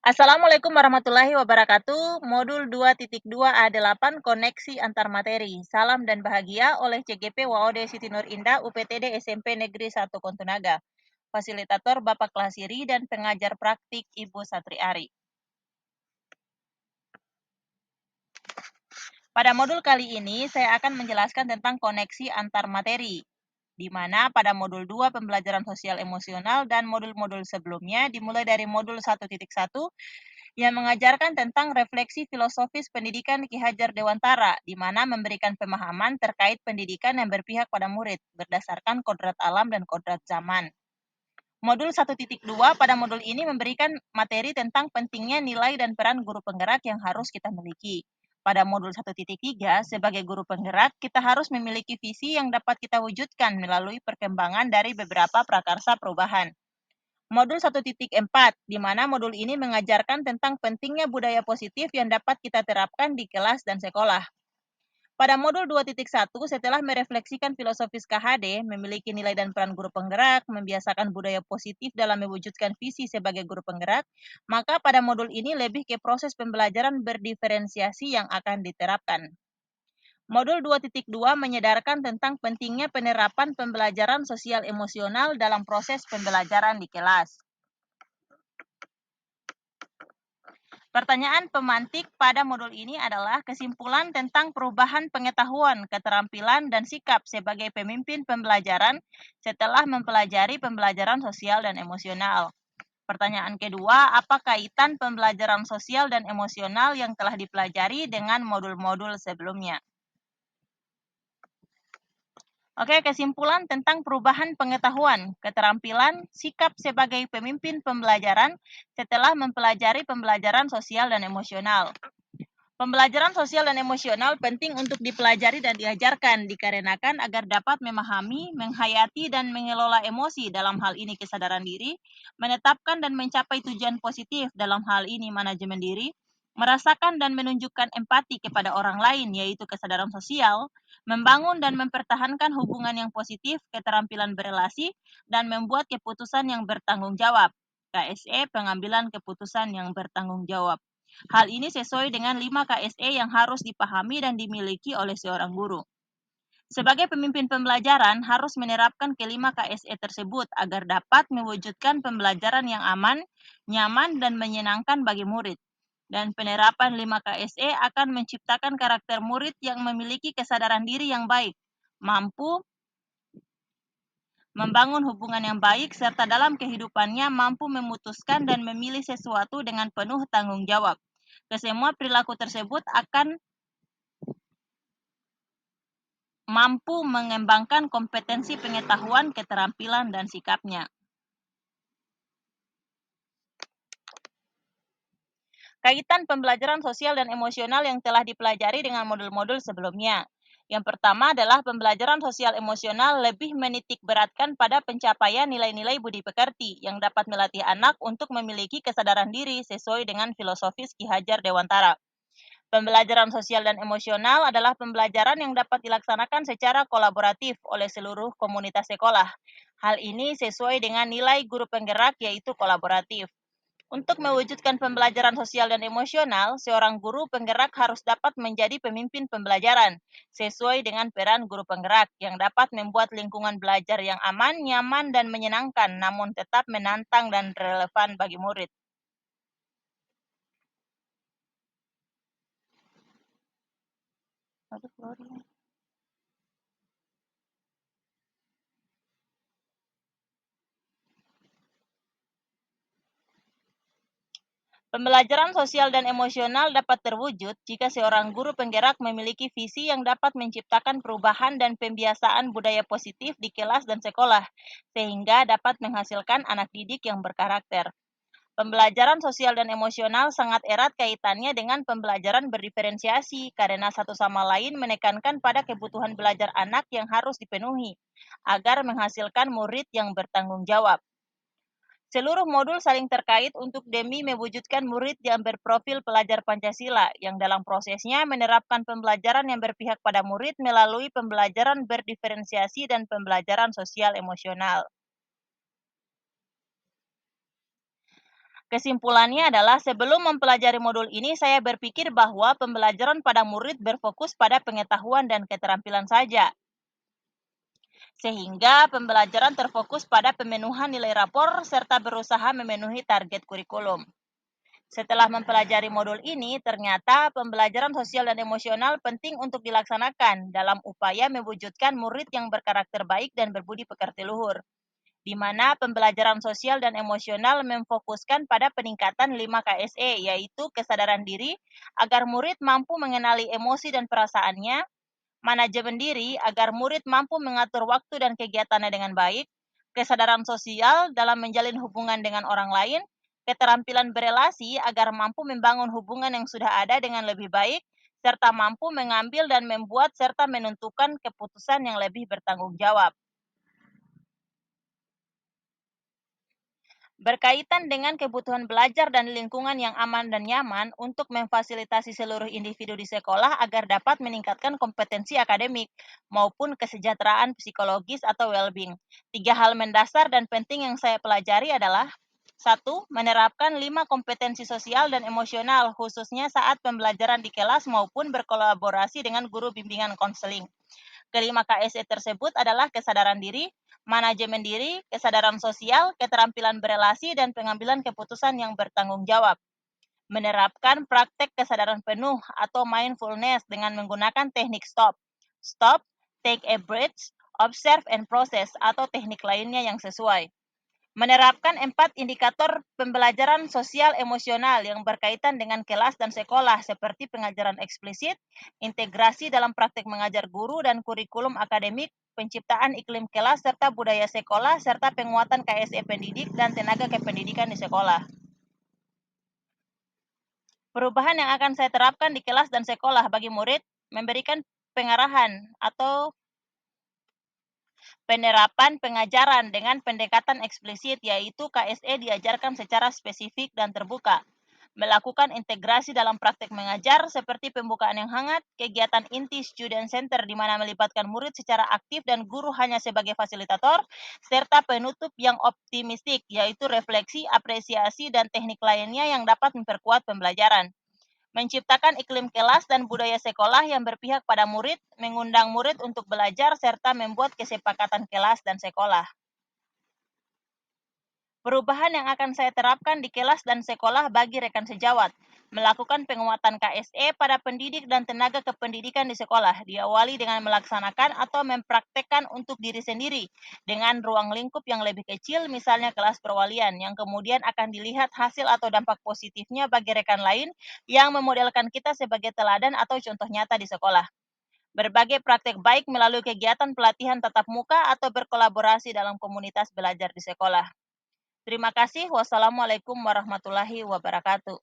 Assalamualaikum warahmatullahi wabarakatuh. Modul 2.2A8 Koneksi Antar Materi. Salam dan bahagia oleh CGP WAOD Siti Nur Indah UPTD SMP Negeri 1 Kontunaga. Fasilitator Bapak Klasiri dan pengajar praktik Ibu Satriari. Pada modul kali ini saya akan menjelaskan tentang koneksi antar materi, di mana pada modul 2 pembelajaran sosial emosional dan modul-modul sebelumnya dimulai dari modul 1.1 yang mengajarkan tentang refleksi filosofis pendidikan Ki Hajar Dewantara, di mana memberikan pemahaman terkait pendidikan yang berpihak pada murid berdasarkan kodrat alam dan kodrat zaman. Modul 1.2 pada modul ini memberikan materi tentang pentingnya nilai dan peran guru penggerak yang harus kita miliki. Pada modul 1.3, sebagai guru penggerak, kita harus memiliki visi yang dapat kita wujudkan melalui perkembangan dari beberapa prakarsa perubahan. Modul 1.4, di mana modul ini mengajarkan tentang pentingnya budaya positif yang dapat kita terapkan di kelas dan sekolah. Pada modul 2.1, setelah merefleksikan filosofis KHD, memiliki nilai dan peran guru penggerak, membiasakan budaya positif dalam mewujudkan visi sebagai guru penggerak, maka pada modul ini lebih ke proses pembelajaran berdiferensiasi yang akan diterapkan. Modul 2.2 menyadarkan tentang pentingnya penerapan pembelajaran sosial emosional dalam proses pembelajaran di kelas. Pertanyaan pemantik pada modul ini adalah kesimpulan tentang perubahan pengetahuan, keterampilan, dan sikap sebagai pemimpin pembelajaran setelah mempelajari pembelajaran sosial dan emosional. Pertanyaan kedua, apa kaitan pembelajaran sosial dan emosional yang telah dipelajari dengan modul-modul sebelumnya? Oke, kesimpulan tentang perubahan pengetahuan, keterampilan, sikap sebagai pemimpin pembelajaran setelah mempelajari pembelajaran sosial dan emosional. Pembelajaran sosial dan emosional penting untuk dipelajari dan diajarkan dikarenakan agar dapat memahami, menghayati, dan mengelola emosi dalam hal ini kesadaran diri, menetapkan dan mencapai tujuan positif dalam hal ini manajemen diri, merasakan dan menunjukkan empati kepada orang lain yaitu kesadaran sosial, membangun dan mempertahankan hubungan yang positif, keterampilan berelasi, dan membuat keputusan yang bertanggung jawab. KSE, pengambilan keputusan yang bertanggung jawab. Hal ini sesuai dengan 5 KSE yang harus dipahami dan dimiliki oleh seorang guru. Sebagai pemimpin pembelajaran harus menerapkan kelima KSE tersebut agar dapat mewujudkan pembelajaran yang aman, nyaman, dan menyenangkan bagi murid. Dan penerapan 5 KSE akan menciptakan karakter murid yang memiliki kesadaran diri yang baik, mampu membangun hubungan yang baik, serta dalam kehidupannya mampu memutuskan dan memilih sesuatu dengan penuh tanggung jawab. Kesemua perilaku tersebut akan mampu mengembangkan kompetensi pengetahuan, keterampilan, dan sikapnya. Kaitan pembelajaran sosial dan emosional yang telah dipelajari dengan modul-modul sebelumnya. Yang pertama adalah pembelajaran sosial emosional lebih menitik beratkan pada pencapaian nilai-nilai budi pekerti yang dapat melatih anak untuk memiliki kesadaran diri sesuai dengan filosofis Ki Hajar Dewantara. Pembelajaran sosial dan emosional adalah pembelajaran yang dapat dilaksanakan secara kolaboratif oleh seluruh komunitas sekolah. Hal ini sesuai dengan nilai guru penggerak yaitu kolaboratif. Untuk mewujudkan pembelajaran sosial dan emosional, seorang guru penggerak harus dapat menjadi pemimpin pembelajaran sesuai dengan peran guru penggerak yang dapat membuat lingkungan belajar yang aman, nyaman, dan menyenangkan namun tetap menantang dan relevan bagi murid. Pembelajaran sosial dan emosional dapat terwujud jika seorang guru penggerak memiliki visi yang dapat menciptakan perubahan dan pembiasaan budaya positif di kelas dan sekolah, sehingga dapat menghasilkan anak didik yang berkarakter. Pembelajaran sosial dan emosional sangat erat kaitannya dengan pembelajaran berdiferensiasi karena satu sama lain menekankan pada kebutuhan belajar anak yang harus dipenuhi agar menghasilkan murid yang bertanggung jawab. Seluruh modul saling terkait untuk demi mewujudkan murid yang berprofil pelajar Pancasila yang dalam prosesnya menerapkan pembelajaran yang berpihak pada murid melalui pembelajaran berdiferensiasi dan pembelajaran sosial emosional. Kesimpulannya adalah sebelum mempelajari modul ini, saya berpikir bahwa pembelajaran pada murid berfokus pada pengetahuan dan keterampilan saja. Sehingga pembelajaran terfokus pada pemenuhan nilai rapor serta berusaha memenuhi target kurikulum. Setelah mempelajari modul ini, ternyata pembelajaran sosial dan emosional penting untuk dilaksanakan dalam upaya mewujudkan murid yang berkarakter baik dan berbudi pekerti luhur, di mana pembelajaran sosial dan emosional memfokuskan pada peningkatan 5 KSE, yaitu kesadaran diri agar murid mampu mengenali emosi dan perasaannya, manajemen diri agar murid mampu mengatur waktu dan kegiatannya dengan baik, kesadaran sosial dalam menjalin hubungan dengan orang lain, keterampilan berelasi agar mampu membangun hubungan yang sudah ada dengan lebih baik, serta mampu mengambil dan membuat serta menentukan keputusan yang lebih bertanggung jawab. Berkaitan dengan kebutuhan belajar dan lingkungan yang aman dan nyaman untuk memfasilitasi seluruh individu di sekolah agar dapat meningkatkan kompetensi akademik maupun kesejahteraan psikologis atau well-being. 3 hal mendasar dan penting yang saya pelajari adalah: 1. Menerapkan 5 kompetensi sosial dan emosional khususnya saat pembelajaran di kelas maupun berkolaborasi dengan guru bimbingan konseling. Kelima KSE tersebut adalah kesadaran diri, manajemen diri, kesadaran sosial, keterampilan berelasi, dan pengambilan keputusan yang bertanggung jawab. Menerapkan praktek kesadaran penuh atau mindfulness dengan menggunakan teknik stop, take a breath, observe and process, atau teknik lainnya yang sesuai. Menerapkan 4 indikator pembelajaran sosial emosional yang berkaitan dengan kelas dan sekolah seperti pengajaran eksplisit, integrasi dalam praktek mengajar guru dan kurikulum akademik, penciptaan iklim kelas serta budaya sekolah, serta penguatan KSE pendidik dan tenaga kependidikan di sekolah. Perubahan yang akan saya terapkan di kelas dan sekolah bagi murid, memberikan pengarahan atau penerapan pengajaran dengan pendekatan eksplisit, yaitu KSE diajarkan secara spesifik dan terbuka. Melakukan integrasi dalam praktek mengajar seperti pembukaan yang hangat, kegiatan inti student center di mana melibatkan murid secara aktif dan guru hanya sebagai fasilitator, serta penutup yang optimistik, yaitu refleksi, apresiasi, dan teknik lainnya yang dapat memperkuat pembelajaran. Menciptakan iklim kelas dan budaya sekolah yang berpihak pada murid, mengundang murid untuk belajar, serta membuat kesepakatan kelas dan sekolah. Perubahan yang akan saya terapkan di kelas dan sekolah bagi rekan sejawat: melakukan penguatan KSE pada pendidik dan tenaga kependidikan di sekolah, diawali dengan melaksanakan atau mempraktekkan untuk diri sendiri dengan ruang lingkup yang lebih kecil, misalnya kelas perwalian, yang kemudian akan dilihat hasil atau dampak positifnya bagi rekan lain yang memodelkan kita sebagai teladan atau contoh nyata di sekolah. Berbagai praktek baik melalui kegiatan pelatihan tatap muka atau berkolaborasi dalam komunitas belajar di sekolah. Terima kasih. Wassalamualaikum warahmatullahi wabarakatuh.